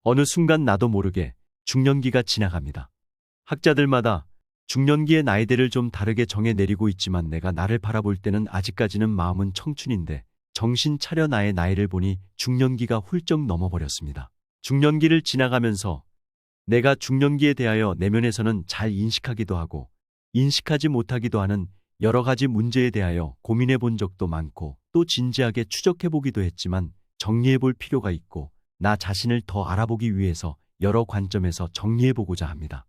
어느 순간 나도 모르게 중년기가 지나갑니다. 학자들마다 중년기의 나이대를 좀 다르게 정해 내리고 있지만 내가 나를 바라볼 때는 아직까지는 마음은 청춘인데 정신 차려 나의 나이를 보니 중년기가 훌쩍 넘어버렸습니다. 중년기를 지나가면서 내가 중년기에 대하여 내면에서는 잘 인식하기도 하고 인식하지 못하기도 하는 여러 가지 문제에 대하여 고민해 본 적도 많고 또 진지하게 추적해 보기도 했지만 정리해 볼 필요가 있고 나 자신을 더 알아보기 위해서 여러 관점에서 정리해 보고자 합니다.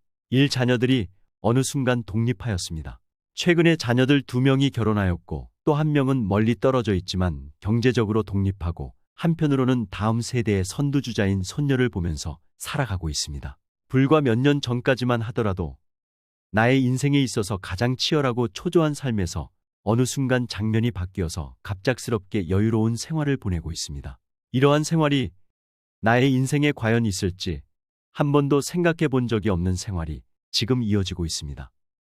자녀들이 어느 순간 독립하였습니다. 최근에 자녀들 2명이 결혼하였고 또 1명은 멀리 떨어져 있지만 경제적으로 독립하고 한편으로는 다음 세대의 선두주자인 손녀를 보면서 살아가고 있습니다. 불과 몇 년 전까지만 하더라도 나의 인생에 있어서 가장 치열하고 초조한 삶에서 어느 순간 장면이 바뀌어서 갑작스럽게 여유로운 생활을 보내고 있습니다. 이러한 생활이 나의 인생에 과연 있을지 한 번도 생각해 본 적이 없는 생활이 지금 이어지고 있습니다.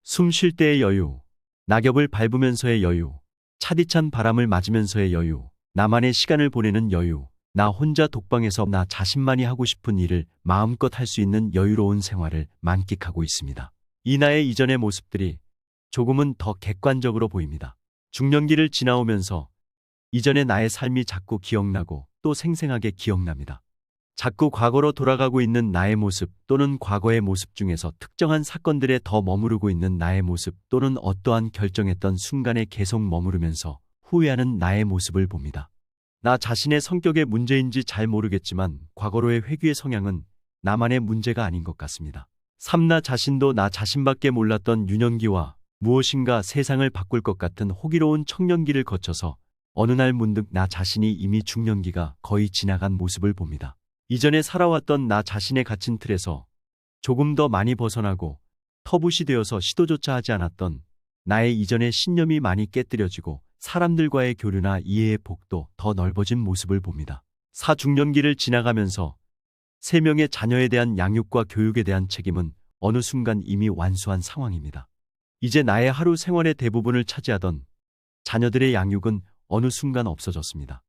숨 쉴 때의 여유, 낙엽을 밟으면서의 여유, 차디찬 바람을 맞으면서의 여유, 나만의 시간을 보내는 여유, 나 혼자 독방에서 나 자신만이 하고 싶은 일을 마음껏 할 수 있는 여유로운 생활을 만끽하고 있습니다. 이 나의 이전의 모습들이 조금은 더 객관적으로 보입니다. 중년기를 지나오면서 이전의 나의 삶이 자꾸 기억나고 또 생생하게 기억납니다. 자꾸 과거로 돌아가고 있는 나의 모습 또는 과거의 모습 중에서 특정한 사건들에 더 머무르고 있는 나의 모습 또는 어떠한 결정했던 순간에 계속 머무르면서 후회하는 나의 모습을 봅니다. 나 자신의 성격의 문제인지 잘 모르겠지만 과거로의 회귀의 성향은 나만의 문제가 아닌 것 같습니다. 나 자신도 나 자신밖에 몰랐던 유년기와 무엇인가 세상을 바꿀 것 같은 호기로운 청년기를 거쳐서 어느 날 문득 나 자신이 이미 중년기가 거의 지나간 모습을 봅니다. 이전에 살아왔던 나 자신의 갇힌 틀에서 조금 더 많이 벗어나고 터부시 되어서 시도조차 하지 않았던 나의 이전의 신념이 많이 깨뜨려지고 사람들과의 교류나 이해의 폭도 더 넓어진 모습을 봅니다. 중년기를 지나가면서 3명의 자녀에 대한 양육과 교육에 대한 책임은 어느 순간 이미 완수한 상황입니다. 이제 나의 하루 생활의 대부분을 차지하던 자녀들의 양육은 어느 순간 없어졌습니다.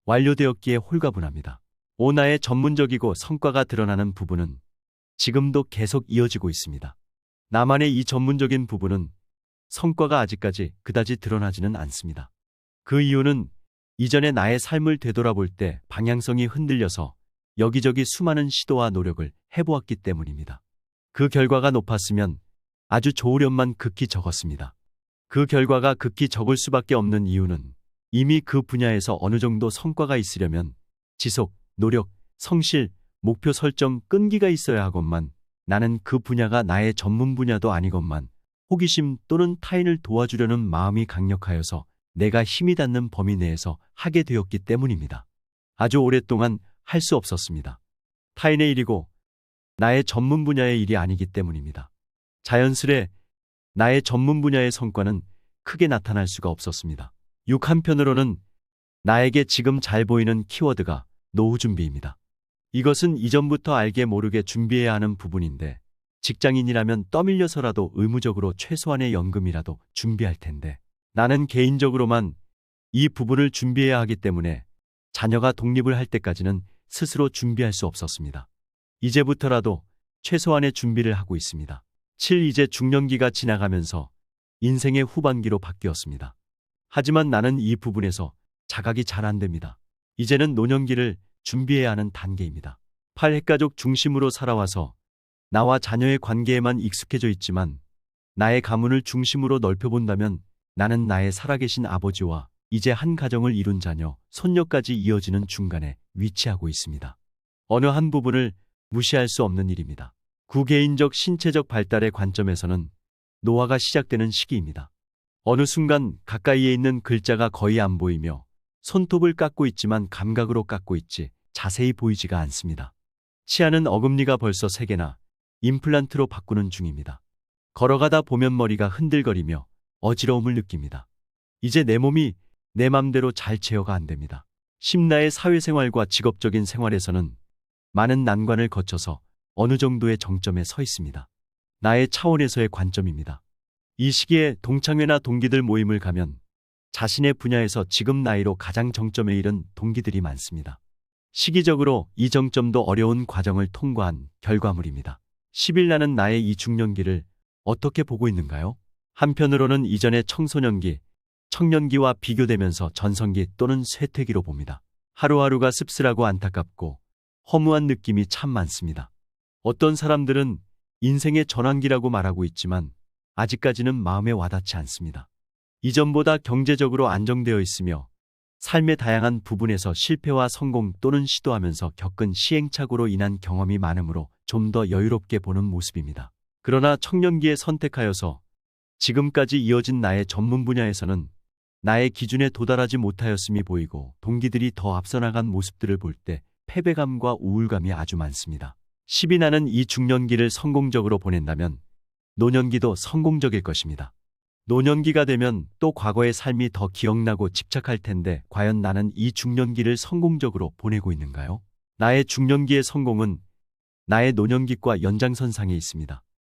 완료되었기에 홀가분합니다. 나의 전문적이고 성과가 드러나는 부분은 지금도 계속 이어지고 있습니다. 나만의 이 전문적인 부분은 성과가 아직까지 그다지 드러나지는 않습니다. 그 이유는 이전의 나의 삶을 되돌아볼 때 방향성이 흔들려서 여기저기 수많은 시도와 노력을 해보았기 때문입니다. 그 결과가 높았으면 아주 좋으련만 극히 적었습니다. 그 결과가 극히 적을 수밖에 없는 이유는 이미 그 분야에서 어느 정도 성과가 있으려면 지속, 노력, 성실, 목표 설정, 끈기가 있어야 하건만 나는 그 분야가 나의 전문 분야도 아니건만 호기심 또는 타인을 도와주려는 마음이 강력하여서 내가 힘이 닿는 범위 내에서 하게 되었기 때문입니다. 아주 오랫동안 할 수 없었습니다. 타인의 일이고 나의 전문 분야의 일이 아니기 때문입니다. 자연스레 나의 전문 분야의 성과는 크게 나타날 수가 없었습니다. 한편으로는 나에게 지금 잘 보이는 키워드가 노후 준비입니다. 이것은 이전부터 알게 모르게 준비해야 하는 부분인데 직장인이라면 떠밀려서라도 의무적으로 최소한의 연금이라도 준비할 텐데 나는 개인적으로만 이 부분을 준비해야 하기 때문에 자녀가 독립을 할 때까지는 스스로 준비할 수 없었습니다. 이제부터라도 최소한의 준비를 하고 있습니다. 이제 중년기가 지나가면서 인생의 후반기로 바뀌었습니다. 하지만 나는 이 부분에서 자각이 잘 안 됩니다. 이제는 노년기를 준비해야 하는 단계입니다. 핵가족 중심으로 살아와서 나와 자녀의 관계에만 익숙해져 있지만 나의 가문을 중심으로 넓혀본다면 나는 나의 살아계신 아버지와 이제 한 가정을 이룬 자녀, 손녀까지 이어지는 중간에 위치하고 있습니다. 어느 한 부분을 무시할 수 없는 일입니다. 구개인적 신체적 발달의 관점에서는 노화가 시작되는 시기입니다. 어느 순간 가까이에 있는 글자가 거의 안 보이며 손톱을 깎고 있지만 감각으로 깎고 있지 자세히 보이지가 않습니다. 치아는 어금니가 벌써 3개나 임플란트로 바꾸는 중입니다. 걸어가다 보면 머리가 흔들거리며 어지러움을 느낍니다. 이제 내 몸이 내 맘대로 잘 제어가 안 됩니다. 심나의 사회생활과 직업적인 생활에서는 많은 난관을 거쳐서 어느 정도의 정점에 서 있습니다. 나의 차원에서의 관점입니다. 이 시기에 동창회나 동기들 모임을 가면 자신의 분야에서 지금 나이로 가장 정점에 이른 동기들이 많습니다. 시기적으로 이 정점도 어려운 과정을 통과한 결과물입니다. 10일 나는 나의 이 중년기를 어떻게 보고 있는가요? 한편으로는 이전의 청소년기, 청년기와 비교되면서 전성기 또는 쇠퇴기로 봅니다. 하루하루가 씁쓸하고 안타깝고 허무한 느낌이 참 많습니다. 어떤 사람들은 인생의 전환기라고 말하고 있지만 아직까지는 마음에 와닿지 않습니다. 이전보다 경제적으로 안정되어 있으며 삶의 다양한 부분에서 실패와 성공 또는 시도하면서 겪은 시행착오로 인한 경험이 많으므로 좀 더 여유롭게 보는 모습입니다. 그러나 청년기에 선택하여서 지금까지 이어진 나의 전문 분야에서는 나의 기준에 도달하지 못하였음이 보이고 동기들이 더 앞서 나간 모습들을 볼 때 패배감과 우울감이 아주 많습니다. 10이 나는 이 중년기를 성공적으로 보낸다면 노년기도 성공적일 것입니다. 노년기가 되면 또 과거의 삶이 더 기억나고 집착할 텐데 과연 나는 이 중년기를 성공적으로 보내고 있는가요? 나의 중년기의 성공은 나의 노년기과 연장선상에 있습니다.